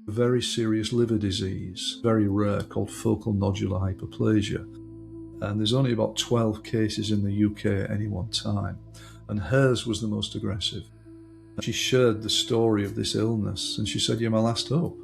a very serious liver disease, very rare, called focal nodular hyperplasia. And there's only about 12 cases in the UK at any one time. And hers was the most aggressive. She shared the story of this illness and she said, "You're my last hope."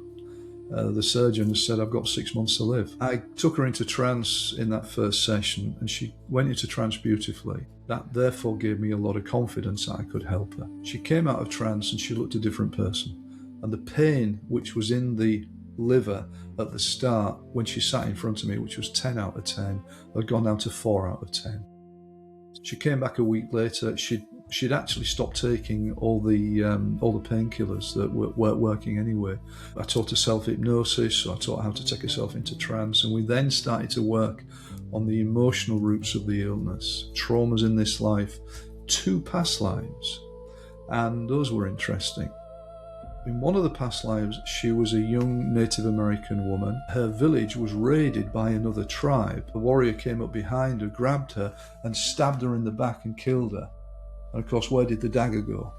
The surgeon said, "I've got 6 months to live." I took her into trance in that first session and she went into trance beautifully. That therefore gave me a lot of confidence that I could help her. She came out of trance and she looked a different person. And the pain which was in the liver at the start when she sat in front of me, which was 10 out of 10, had gone down to 4 out of 10. She came back a week later. She'd actually stopped taking all the painkillers that weren't working anyway. I taught her self-hypnosis, so I taught her how to take herself into trance, and we then started to work on the emotional roots of the illness, traumas in this life, 2 past lives, and those were interesting. In one of the past lives, she was a young Native American woman. Her village was raided by another tribe. A warrior came up behind her, grabbed her, and stabbed her in the back and killed her. And of course, where did the dagger go?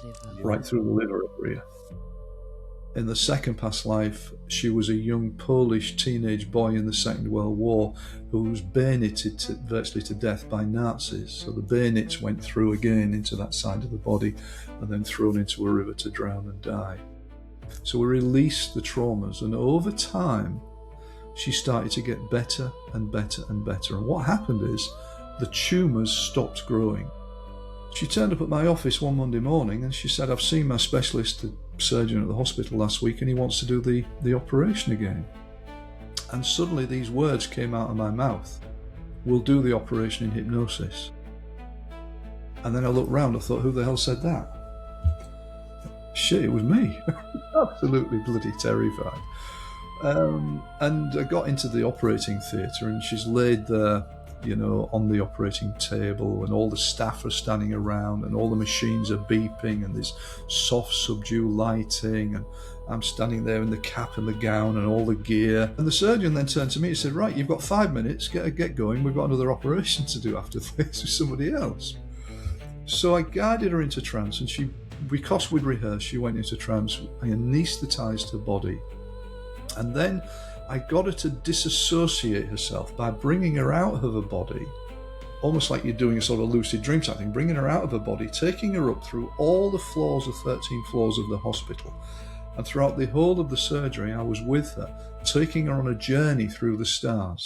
Liver. Right through the liver area. In the second past life, she was a young Polish teenage boy in the Second World War who was bayoneted virtually to death by Nazis. So the bayonets went through again into that side of the body and then thrown into a river to drown and die. So we released the traumas, and over time, she started to get better and better and better. And what happened is the tumours stopped growing. She turned up at my office one Monday morning and she said, "I've seen my specialist surgeon at the hospital last week and he wants to do the operation again." And suddenly these words came out of my mouth: "We'll do the operation in hypnosis." And then I looked round, I thought, who the hell said that? Shit, it was me. Absolutely bloody terrified. And I got into the operating theatre and she's laid there, on the operating table, and all the staff are standing around and all the machines are beeping and there's soft subdue lighting, and I'm standing there in the cap and the gown and all the gear. And the surgeon then turned to me and said, "Right, you've got 5 minutes, get going. We've got another operation to do after this with somebody else." So I guided her into trance, and because we'd rehearsed, she went into trance. I anaesthetised her body. And then I got her to disassociate herself by bringing her out of her body, almost like you're doing a sort of lucid dream type thing, bringing her out of her body, taking her up through all the floors, the 13 floors of the hospital. And throughout the whole of the surgery, I was with her, taking her on a journey through the stars.